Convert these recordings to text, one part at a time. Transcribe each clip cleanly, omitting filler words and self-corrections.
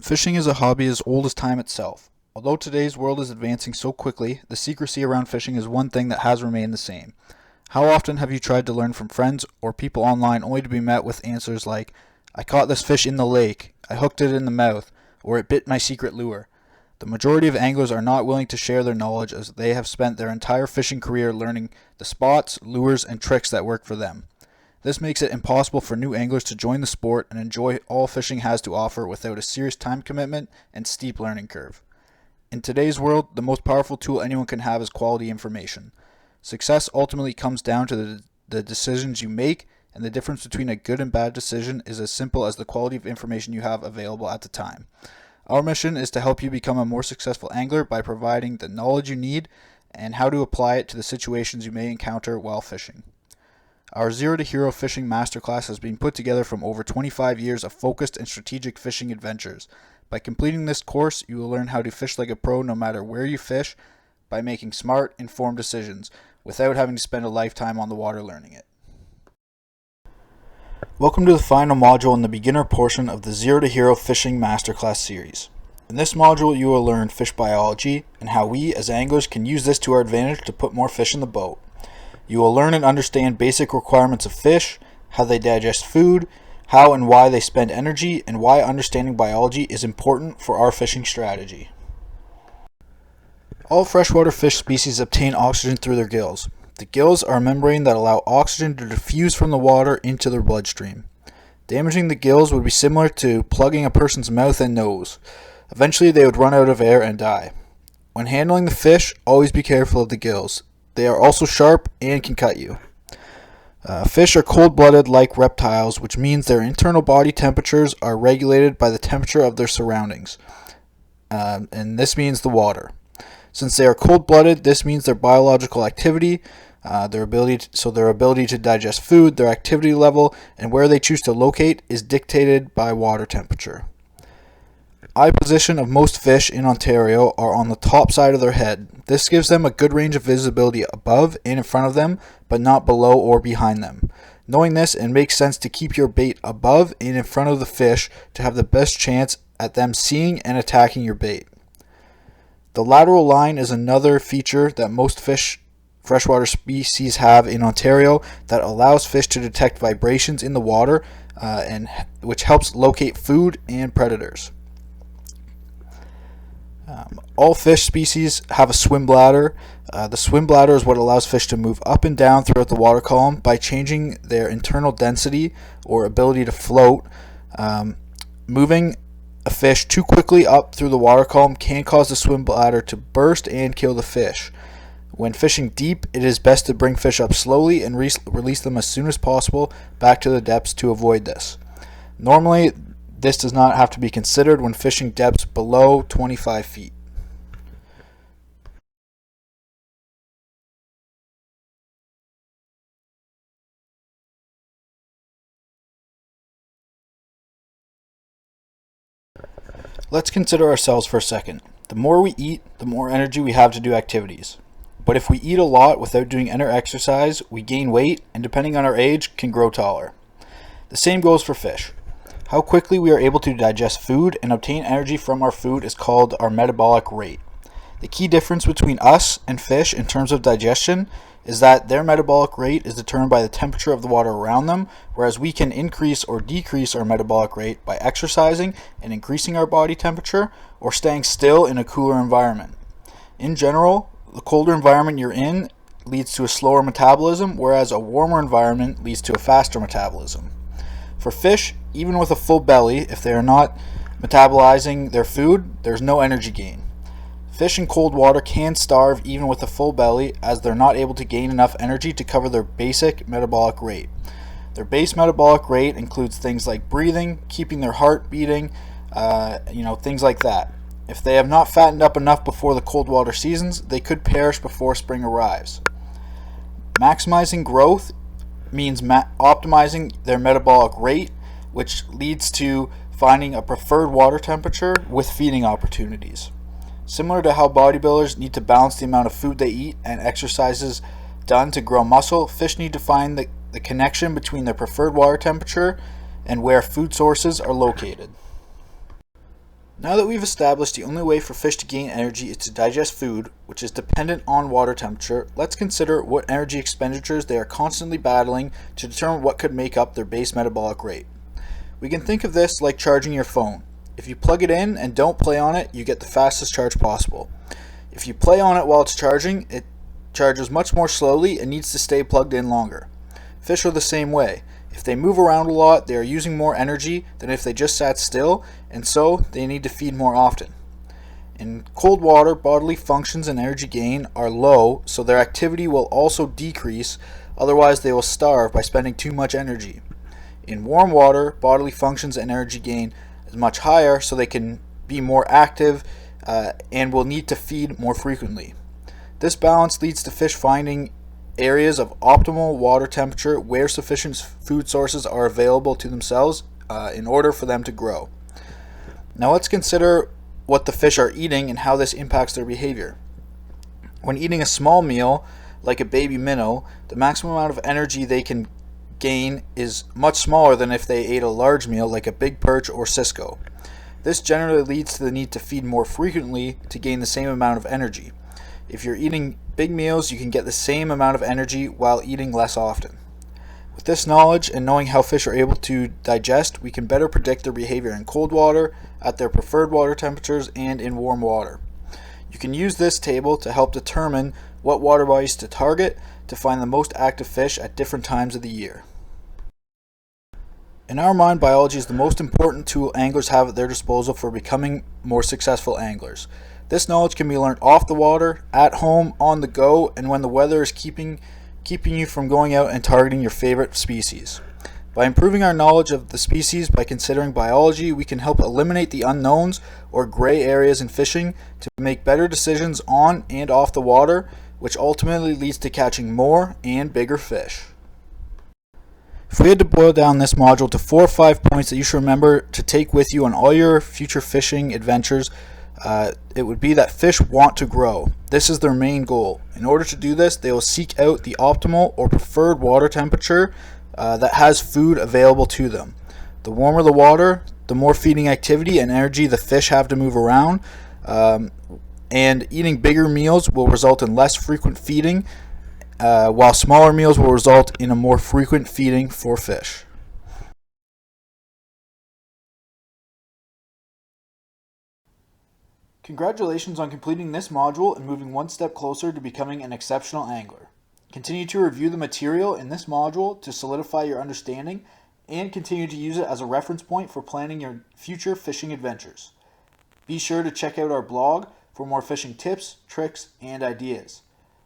Fishing is a hobby as old as time itself. Although today's world is advancing so quickly, the secrecy around fishing is one thing that has remained the same. How often have you tried to learn from friends or people online only to be met with answers like, "I caught this fish in the lake, I hooked it in the mouth," or "it bit my secret lure"? The majority of anglers are not willing to share their knowledge as they have spent their entire fishing career learning the spots, lures, and tricks that work for them. This makes it impossible for new anglers to join the sport and enjoy all fishing has to offer without a serious time commitment and steep learning curve. In today's world, the most powerful tool anyone can have is quality information. Success ultimately comes down to the decisions you make, and the difference between a good and bad decision is as simple as the quality of information you have available at the time. Our mission is to help you become a more successful angler by providing the knowledge you need and how to apply it to the situations you may encounter while fishing. Our To Hero Fishing Masterclass has been put together from over 25 years of focused and strategic fishing adventures. By completing this course, you will learn how to fish like a pro no matter where you fish by making smart, informed decisions without having to spend a lifetime on the water learning it. Welcome to the final module in the beginner portion of the To Hero Fishing Masterclass series. In this module, you will learn fish biology and how we as anglers can use this to our advantage to put more fish in the boat. You will learn and understand basic requirements of fish, how they digest food, how and why they spend energy, and why understanding biology is important for our fishing strategy. All freshwater fish species obtain oxygen through their gills. The gills are a membrane that allow oxygen to diffuse from the water into their bloodstream. Damaging the gills would be similar to plugging a person's mouth and nose. Eventually they would run out of air and die. When handling the fish, always be careful of the gills. They are also sharp and can cut you. Fish are cold-blooded like reptiles, which means their internal body temperatures are regulated by the temperature of their surroundings. And this means the water. Since they are cold-blooded, this means their biological activity, their ability to digest food, their activity level, and where they choose to locate is dictated by water temperature. Eye position of most fish in Ontario are on the top side of their head. This gives them a good range of visibility above and in front of them, but not below or behind them. Knowing this, it makes sense to keep your bait above and in front of the fish to have the best chance at them seeing and attacking your bait. The lateral line is another feature that most freshwater species have in Ontario that allows fish to detect vibrations in the water, and which helps locate food and predators. All fish species have a swim bladder. The swim bladder is what allows fish to move up and down throughout the water column by changing their internal density or ability to float. Moving a fish too quickly up through the water column can cause the swim bladder to burst and kill the fish. When fishing deep, it is best to bring fish up slowly and release them as soon as possible back to the depths to avoid this. Normally, this does not have to be considered when fishing depths below 25 feet. Let's consider ourselves for a second. The more we eat, the more energy we have to do activities. But if we eat a lot without doing any exercise, we gain weight and, depending on our age, can grow taller. The same goes for fish. How quickly we are able to digest food and obtain energy from our food is called our metabolic rate. The key difference between us and fish in terms of digestion is that their metabolic rate is determined by the temperature of the water around them, whereas we can increase or decrease our metabolic rate by exercising and increasing our body temperature or staying still in a cooler environment. In general, the colder environment you're in leads to a slower metabolism, whereas a warmer environment leads to a faster metabolism. For fish, even with a full belly, if they are not metabolizing their food, there's no energy gain. Fish in cold water can starve even with a full belly, as they're not able to gain enough energy to cover their basic metabolic rate. Their base metabolic rate includes things like breathing, keeping their heart beating, things like that. If they have not fattened up enough before the cold water seasons, they could perish before spring arrives. Maximizing growth means optimizing their metabolic rate, which leads to finding a preferred water temperature with feeding opportunities. Similar to how bodybuilders need to balance the amount of food they eat and exercises done to grow muscle, fish need to find the connection between their preferred water temperature and where food sources are located. Now that we've established the only way for fish to gain energy is to digest food, which is dependent on water temperature, let's consider what energy expenditures they are constantly battling to determine what could make up their base metabolic rate. We can think of this like charging your phone. If you plug it in and don't play on it, you get the fastest charge possible. If you play on it while it's charging, it charges much more slowly and needs to stay plugged in longer. Fish are the same way. If they move around a lot, they are using more energy than if they just sat still, and so they need to feed more often. In cold water, bodily functions and energy gain are low, so their activity will also decrease, otherwise they will starve by spending too much energy. In warm water, bodily functions and energy gain is much higher, so they can be more active and will need to feed more frequently. This balance leads to fish finding areas of optimal water temperature where sufficient food sources are available to themselves in order for them to grow. Now let's consider what the fish are eating and how this impacts their behavior. When eating a small meal, like a baby minnow, the maximum amount of energy they can gain is much smaller than if they ate a large meal like a big perch or cisco. This generally leads to the need to feed more frequently to gain the same amount of energy. If you're eating big meals, you can get the same amount of energy while eating less often. With this knowledge and knowing how fish are able to digest, we can better predict their behavior in cold water, at their preferred water temperatures, and in warm water. You can use this table to help determine what water bodies to target to find the most active fish at different times of the year. In our mind, biology is the most important tool anglers have at their disposal for becoming more successful anglers. This knowledge can be learned off the water, at home, on the go, and when the weather is keeping you from going out and targeting your favorite species. By improving our knowledge of the species by considering biology, we can help eliminate the unknowns or gray areas in fishing to make better decisions on and off the water, which ultimately leads to catching more and bigger fish. If we had to boil down this module to 4 or 5 points that you should remember to take with you on all your future fishing adventures, it would be that fish want to grow. This is their main goal. In order to do this, they will seek out the optimal or preferred water temperature that has food available to them. The warmer the water, the more feeding activity and energy the fish have to move around, and eating bigger meals will result in less frequent feeding, while smaller meals will result in a more frequent feeding for fish. Congratulations on completing this module and moving one step closer to becoming an exceptional angler. Continue to review the material in this module to solidify your understanding and continue to use it as a reference point for planning your future fishing adventures. Be sure to check out our blog for more fishing tips, tricks, and ideas.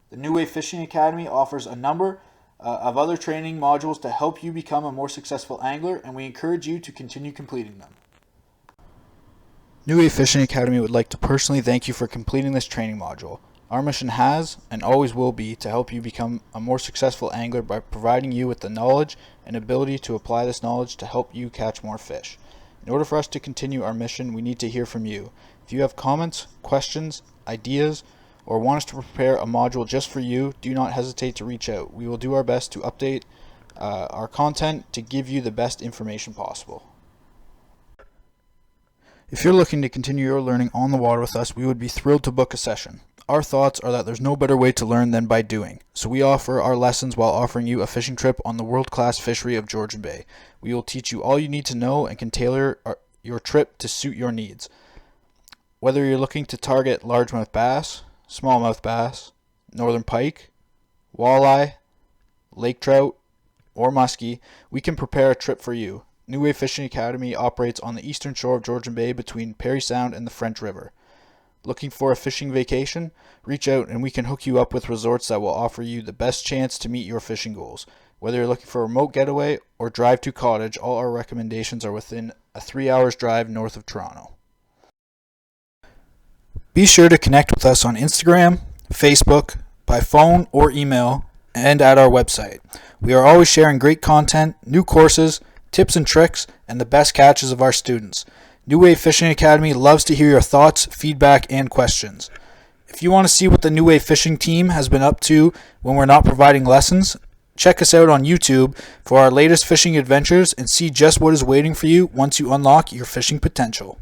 The New Wave Fishing Academy offers a number of other training modules to help you become a more successful angler, and we encourage you to continue completing them. New Wave Fishing Academy would like to personally thank you for completing this training module. Our mission has and always will be to help you become a more successful angler by providing you with the knowledge and ability to apply this knowledge to help you catch more fish. In order for us to continue our mission, we need to hear from you. If you have comments, questions, ideas, or want us to prepare a module just for you, do not hesitate to reach out. We will do our best to update our content to give you the best information possible. If you're looking to continue your learning on the water with us, we would be thrilled to book a session. Our thoughts are that there's no better way to learn than by doing, so we offer our lessons while offering you a fishing trip on the world-class fishery of Georgian Bay. We will teach you all you need to know and can tailor your trip to suit your needs. Whether you're looking to target largemouth bass, smallmouth bass, northern pike, walleye, lake trout, or muskie, we can prepare a trip for you. New Wave Fishing Academy operates on the eastern shore of Georgian Bay between Parry Sound and the French River. Looking for a fishing vacation? Reach out and we can hook you up with resorts that will offer you the best chance to meet your fishing goals. Whether you're looking for a remote getaway or drive to cottage, all our recommendations are within a 3 hours drive north of Toronto. Be sure to connect with us on Instagram, Facebook, by phone or email, and at our website. We are always sharing great content, new courses, tips and tricks, and the best catches of our students. New Wave Fishing Academy loves to hear your thoughts, feedback, and questions. If you want to see what the New Wave Fishing team has been up to when we're not providing lessons, check us out on YouTube for our latest fishing adventures and see just what is waiting for you once you unlock your fishing potential.